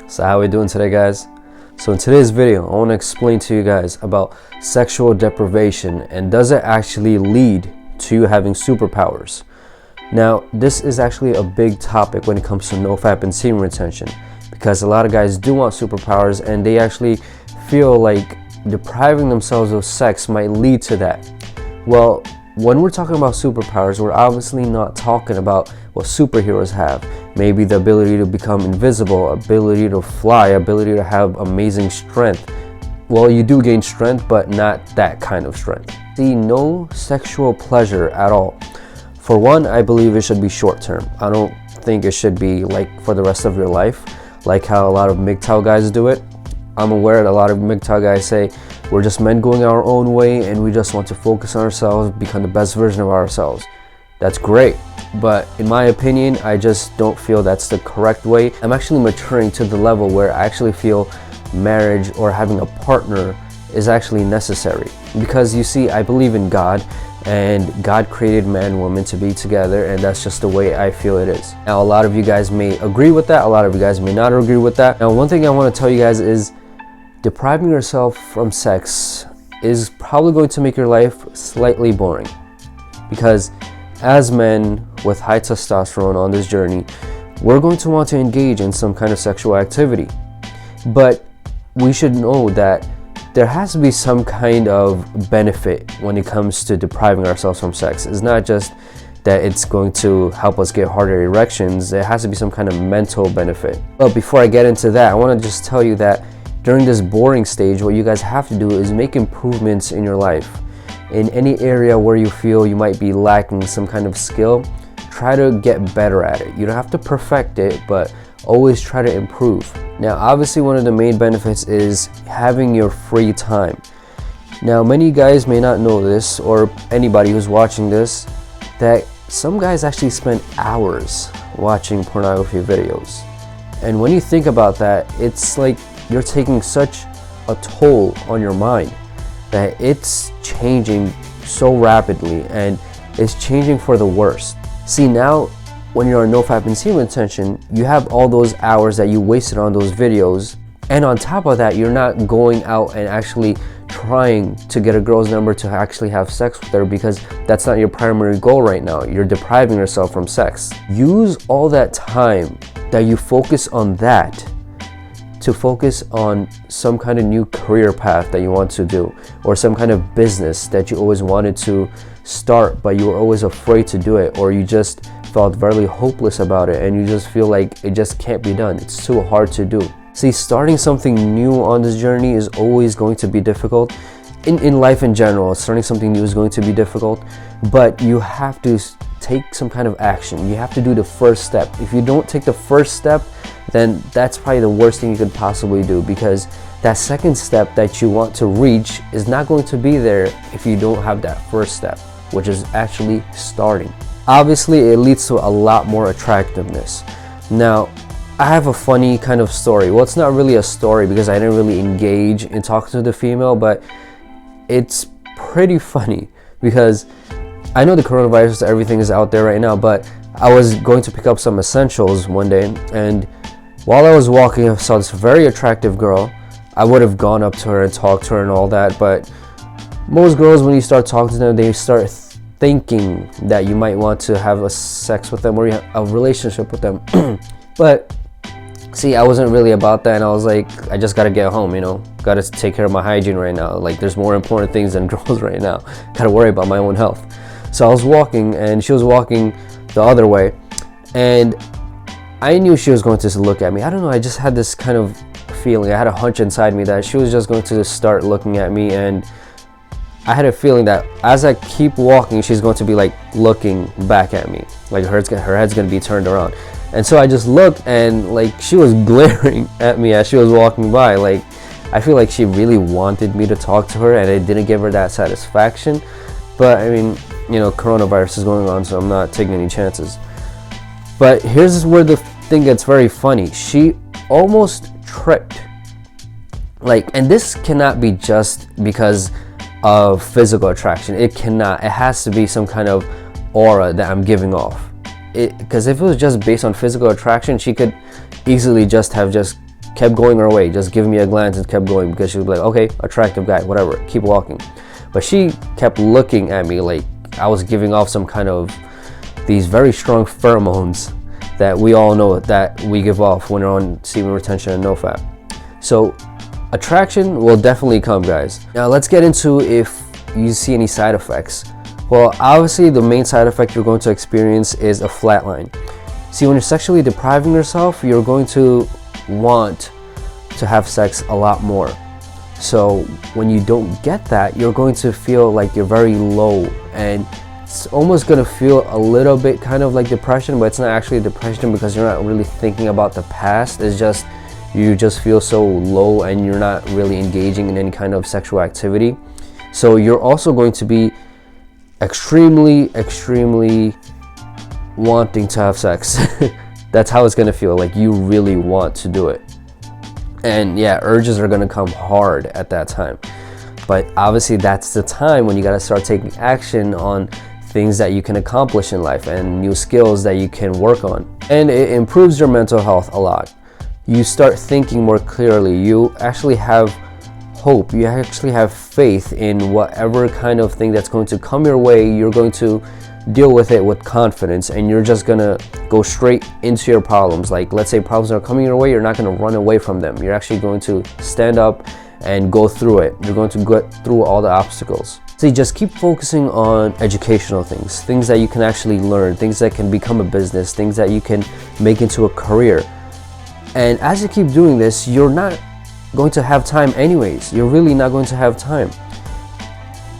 So how are we doing today, guys? So in today's video, I want to explain to you guys about sexual deprivation and does it actually lead to you having superpowers. Now, this is actually a big topic when it comes to NoFap and semen retention, because a lot of guys do want superpowers and they actually feel like depriving themselves of sex might lead to that. Well, when we're talking about superpowers, we're obviously not talking about what superheroes have. Maybe the ability to become invisible, ability to fly, ability to have amazing strength. Well, you do gain strength, but not that kind of strength. See, no sexual pleasure at all. For one, I believe it should be short term. I don't think it should be like for the rest of your life, like how a lot of MGTOW guys do it. I'm aware that a lot of MGTOW guys say we're just men going our own way and we just want to focus on ourselves, become the best version of ourselves. That's great, but in my opinion, I just don't feel that's the correct way. I'm actually maturing to the level where I actually feel marriage or having a partner is actually necessary. Because you see, I believe in God, and God created man and woman to be together, and that's just the way I feel it is. Now, a lot of you guys may agree with that, a lot of you guys may not agree with that. Now, one thing I want to tell you guys is depriving yourself from sex is probably going to make your life slightly boring, because as men with high testosterone on this journey, we're going to want to engage in some kind of sexual activity. But we should know that there has to be some kind of benefit when it comes to depriving ourselves from sex. It's not just that it's going to help us get harder erections. There has to be some kind of mental benefit. But before I get into that, I want to just tell you that during this boring stage, what you guys have to do is make improvements in your life. In any area where you feel you might be lacking some kind of skill, try to get better at it. You don't have to perfect it, but always try to improve. Now, obviously, one of the main benefits is having your free time. Now, many guys may not know this, or anybody who's watching this, that some guys actually spend hours watching pornography videos. And when you think about that, it's like you're taking such a toll on your mind that it's changing so rapidly, and it's changing for the worst. See, now when you're on NoFap and semen retention, you have all those hours that you wasted on those videos, and on top of that, you're not going out and actually trying to get a girl's number to actually have sex with her, because that's not your primary goal right now. You're depriving yourself from sex. Use all that time that you focus on that to focus on some kind of new career path that you want to do, or some kind of business that you always wanted to start but you were always afraid to do it, or you just felt very hopeless about it and you just feel like it just can't be done. It's too hard to do. See, starting something new on this journey is always going to be difficult. In life in general, starting something new is going to be difficult, but you have to take some kind of action. You have to do the first step. If you don't take the first step, then that's probably the worst thing you could possibly do, because that second step that you want to reach is not going to be there if you don't have that first step, which is actually starting. Obviously, it leads to a lot more attractiveness. Now, I have a funny kind of story. Well, it's not really a story because I didn't really engage in talking to the female, but it's pretty funny because I know the coronavirus, everything is out there right now, but I was going to pick up some essentials one day, and while I was walking, I saw this very attractive girl. I would have gone up to her and talked to her and all that, but most girls, when you start talking to them, they start thinking that you might want to have a sex with them or a relationship with them. But see, I wasn't really about that, and I was like, I just gotta get home, you know, gotta take care of my hygiene right now. Like, there's more important things than girls right now. Gotta worry about my own health. So I was walking, and she was walking the other way, and I knew she was going to look at me. I don't know, I just had this kind of feeling. I had a hunch inside me that she was just going to start looking at me, and I had a feeling that as I keep walking, she's going to be like looking back at me, like her head's going to be turned around. And so I just looked, and like she was glaring at me as she was walking by. Like, I feel like she really wanted me to talk to her, and I didn't give her that satisfaction. But I mean, you know, coronavirus is going on, so I'm not taking any chances. But here's where the thing gets very funny. She almost tripped. Like, and this cannot be just because of physical attraction. It cannot. It has to be some kind of aura that I'm giving off. Because if it was just based on physical attraction, she could easily just have kept going her way, just giving me a glance and kept going, because she was like, okay, attractive guy, whatever, keep walking. But she kept looking at me like I was giving off some kind of these very strong pheromones that we all know that we give off when we're on semen retention and NoFap. So attraction will definitely come, guys. Now let's get into if you see any side effects. Well, obviously the main side effect you're going to experience is a flatline. See, when you're sexually depriving yourself, you're going to want to have sex a lot more. So when you don't get that, you're going to feel like you're very low, and it's almost going to feel a little bit kind of like depression, but it's not actually depression because you're not really thinking about the past. It's just you just feel so low and you're not really engaging in any kind of sexual activity. So you're also going to be extremely wanting to have sex. That's how it's going to feel, like you really want to do it. And yeah, urges are going to come hard at that time. But obviously that's the time when you got to start taking action on things that you can accomplish in life and new skills that you can work on. And it improves your mental health a lot. You start thinking more clearly. You actually have hope. You actually have faith in whatever kind of thing that's going to come your way. You're going to deal with it with confidence, and you're just gonna go straight into your problems. Like, let's say problems are coming your way, you're not gonna run away from them. You're actually going to stand up and go through it. You're going to get through all the obstacles. See, just keep focusing on educational things, things that you can actually learn, things that can become a business, things that you can make into a career. And as you keep doing this, you're not going to have time anyways. You're really not going to have time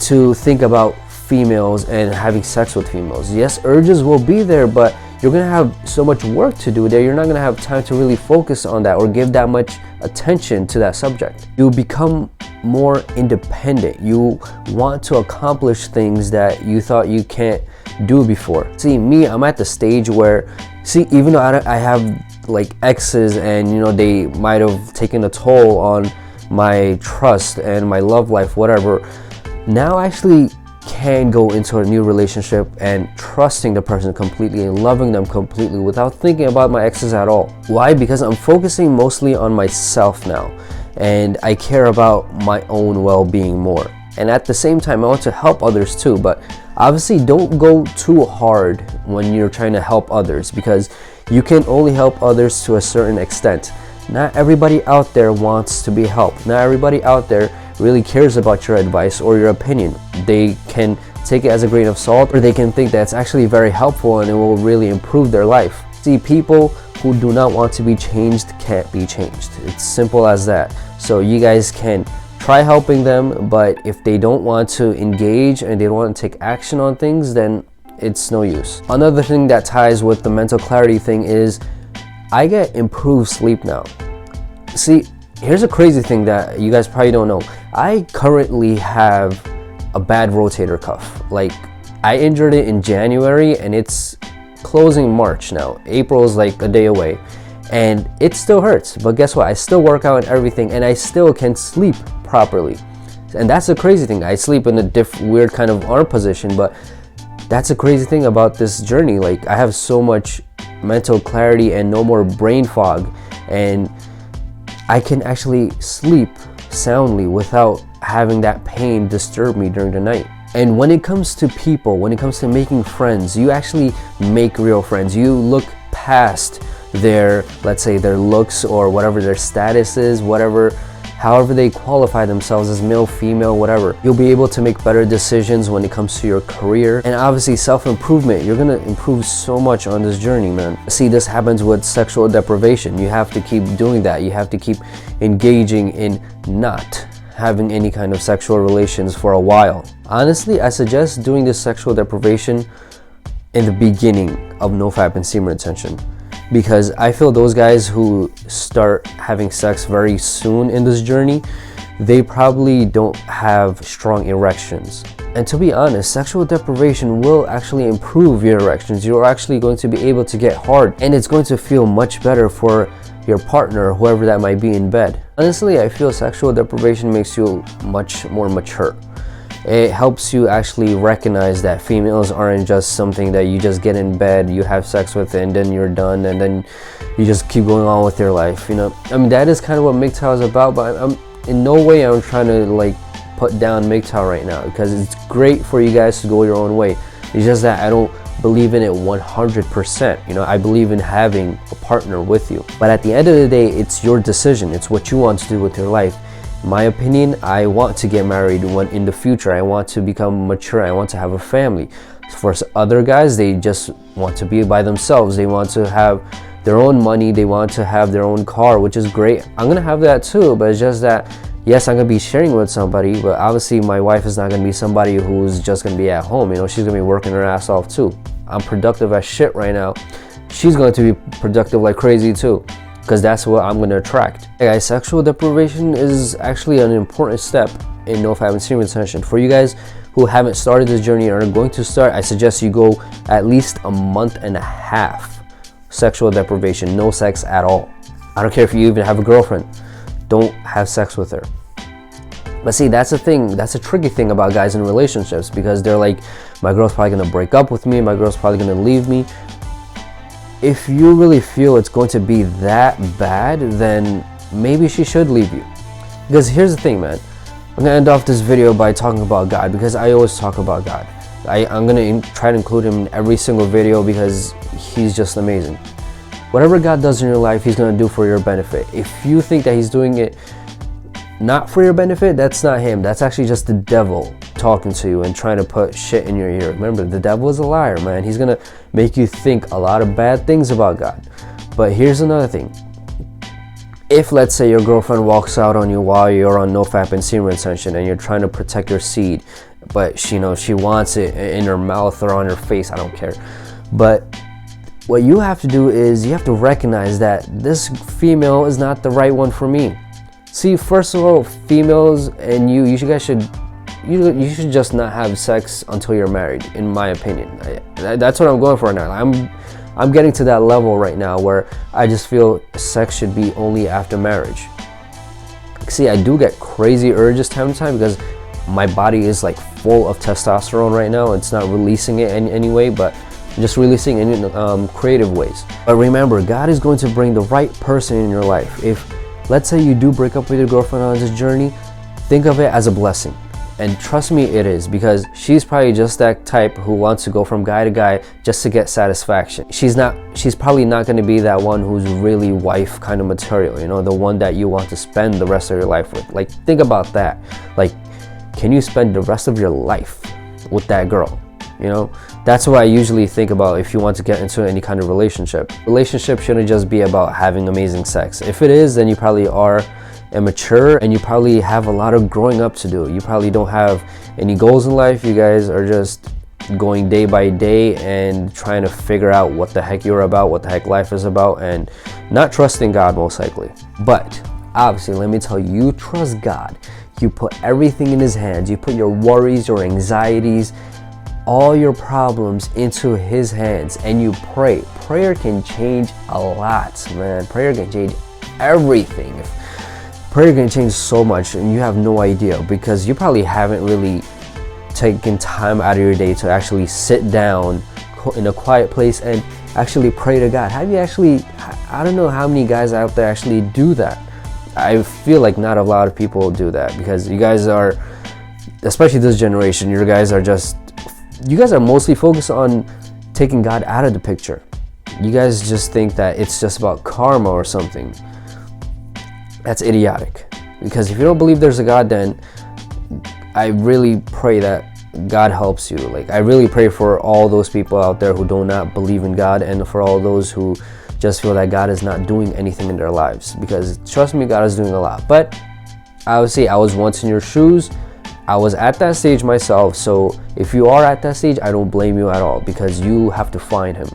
to think about females and having sex with females. Yes, urges will be there, but you're gonna have so much work to do there. You're not gonna have time to really focus on that or give that much attention to that subject. You become more independent. You want to accomplish things that you thought you can't do before. See, me, I'm at the stage where, see, even though I have like exes and you know they might have taken a toll on my trust and my love life, whatever, now I actually can go into a new relationship and trusting the person completely and loving them completely without thinking about my exes at all. Why? Because I'm focusing mostly on myself now, and I care about my own well-being more. And at the same time, I want to help others too, but obviously don't go too hard when you're trying to help others, because you can only help others to a certain extent. Not everybody out there wants to be helped. Not everybody out there really cares about your advice or your opinion. They can take it as a grain of salt, or they can think that it's actually very helpful and it will really improve their life. See, people who do not want to be changed can't be changed. It's simple as that. So you guys can try helping them, but if they don't want to engage and they don't want to take action on things, then it's no use. Another thing that ties with the mental clarity thing is I get improved sleep now. See, here's a crazy thing that you guys probably don't know. I currently have a bad rotator cuff. Like, I injured it in January and it's closing March now. April is like a day away and it still hurts. But guess what? I still work out and everything, and I still can sleep properly. And that's the crazy thing. I sleep in a weird kind of arm position, but that's a crazy thing about this journey. Like, I have so much mental clarity and no more brain fog, and I can actually sleep soundly without having that pain disturb me during the night. And when it comes to people, when it comes to making friends, you actually make real friends. You look past their, let's say, their looks or whatever their status is, however they qualify themselves as male, female, whatever. You'll be able to make better decisions when it comes to your career. And obviously self-improvement. You're gonna improve so much on this journey, man. See, this happens with sexual deprivation. You have to keep doing that. You have to keep engaging in not having any kind of sexual relations for a while. Honestly, I suggest doing this sexual deprivation in the beginning of NoFap and semen retention, because I feel those guys who start having sex very soon in this journey, they probably don't have strong erections. And to be honest, sexual deprivation will actually improve your erections. You're actually going to be able to get hard, and it's going to feel much better for your partner, whoever that might be in bed. Honestly, I feel sexual deprivation makes you much more mature. It helps you actually recognize that females aren't just something that you just get in bed, you have sex with, and then you're done, and then you just keep going on with your life, you know. I mean, that is kind of what MGTOW is about, but I'm in no way I'm trying to like put down MGTOW right now, because it's great for you guys to go your own way. It's just that I don't believe in it 100%. You know, I believe in having a partner with you, but at the end of the day, it's your decision. It's what you want to do with your life. In my opinion, I want to get married in the future. I want to become mature. I want to have a family. For other guys, they just want to be by themselves. They want to have their own money. They want to have their own car, which is great. I'm gonna have that too, but it's just that, yes, I'm gonna be sharing with somebody, but obviously my wife is not gonna be somebody who's just gonna be at home. You know, she's gonna be working her ass off too. I'm productive as shit right now. She's going to be productive like crazy too, because that's what I'm gonna attract. Hey guys, sexual deprivation is actually an important step in NoFap and semen retention. For you guys who haven't started this journey or are going to start, I suggest you go at least a month and a half sexual deprivation, no sex at all. I don't care if you even have a girlfriend, don't have sex with her. But see, that's the thing, that's a tricky thing about guys in relationships, because they're like, my girl's probably gonna break up with me, my girl's probably gonna leave me. If you really feel it's going to be that bad, then maybe she should leave you. Because here's the thing, man, I'm gonna end off this video by talking about God, because I always talk about God. I'm gonna try to include him in every single video because he's just amazing. Whatever God does in your life, he's gonna do for your benefit. If you think that he's doing it not for your benefit, that's not him. That's actually just the devil talking to you and trying to put shit in your ear. Remember, the devil is a liar, man. He's gonna make you think a lot of bad things about God. But here's another thing. If, let's say, your girlfriend walks out on you while you're on NoFap and semen retention and you're trying to protect your seed, but she, you know, she wants it in her mouth or on her face, I don't care. But what you have to do is you have to recognize that this female is not the right one for me. See, first of all, females and you guys should, you should just not have sex until you're married, in my opinion. That's what I'm going for now. I'm getting to that level right now where I just feel sex should be only after marriage. See, I do get crazy urges time to time because my body is like full of testosterone right now. It's not releasing it in any way, but just releasing it in creative ways. But remember, God is going to bring the right person in your life. If, let's say, you do break up with your girlfriend on this journey, think of it as a blessing. And trust me, it is, because she's probably just that type who wants to go from guy to guy just to get satisfaction. She's probably not going to be that one who's really wife kind of material, you know, the one that you want to spend the rest of your life with. Like, think about that. Like, can you spend the rest of your life with that girl? You know, that's what I usually think about if you want to get into any kind of relationship. Relationship shouldn't just be about having amazing sex. If it is, then you probably are immature and you probably have a lot of growing up to do. You probably don't have any goals in life. You guys are just going day by day and trying to figure out what the heck you're about, what the heck life is about, and not trusting God most likely. But obviously, let me tell you, you trust God. You put everything in his hands. You put your worries, your anxieties, all your problems into his hands, and you pray. Prayer can change a lot, man. Prayer can change everything. Prayer can change so much, and you have no idea, because you probably haven't really taken time out of your day to actually sit down in a quiet place and actually pray to God. Have you actually, I don't know how many guys out there actually do that. I feel like not a lot of people do that, because you guys are, especially this generation, you guys are mostly focused on taking God out of the picture. You guys just think that it's just about karma or something. That's idiotic. Because if you don't believe there's a God, then I really pray that God helps you. Like, I really pray for all those people out there who do not believe in God, and for all those who just feel that God is not doing anything in their lives. Because trust me, God is doing a lot. But obviously, I was once in your shoes. I was at that stage myself, so if you are at that stage, I don't blame you at all, because you have to find him.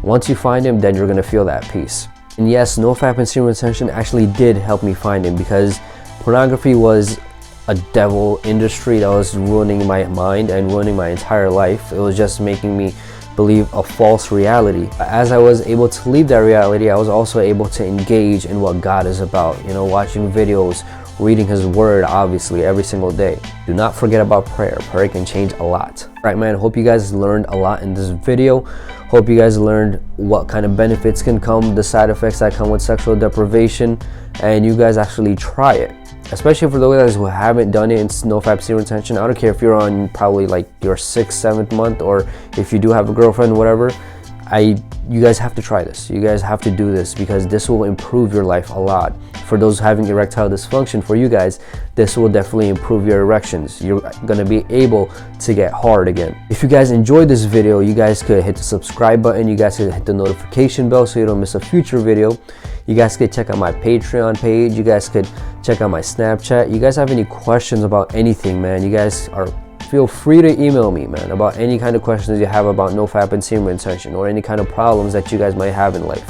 Once you find him, then you're gonna feel that peace. And yes, NoFap and semen retention actually did help me find him, because pornography was a devil industry that was ruining my mind and ruining my entire life. It was just making me believe a false reality. As I was able to leave that reality, I was also able to engage in what God is about, you know, watching videos, reading his word, obviously, every single day. Do not forget about prayer. Prayer can change a lot. All right, man, hope you guys learned a lot in this video. Hope you guys learned what kind of benefits can come, the side effects that come with sexual deprivation, and you guys actually try it. Especially for those guys who haven't done it in NoFap semen retention. I don't care if you're on probably like your 6th, 7th month, or if you do have a girlfriend, whatever. You guys have to try this. You guys have to do this, because this will improve your life a lot. For those having erectile dysfunction, for you guys, this will definitely improve your erections. You're gonna be able to get hard again. If you guys enjoyed this video, you guys could hit the subscribe button. You guys could hit the notification bell so you don't miss a future video. You guys could check out my Patreon page. You guys could check out my Snapchat. You guys have any questions about anything, man, you guys feel free to email me, man, about any kind of questions you have about NoFap and semen retention, or any kind of problems that you guys might have in life.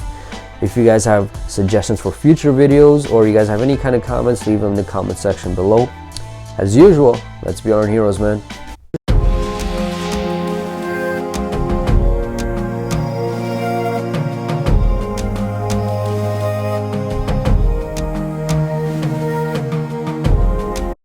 If you guys have suggestions for future videos, or you guys have any kind of comments, leave them in the comment section below. As usual, let's be our own heroes, man.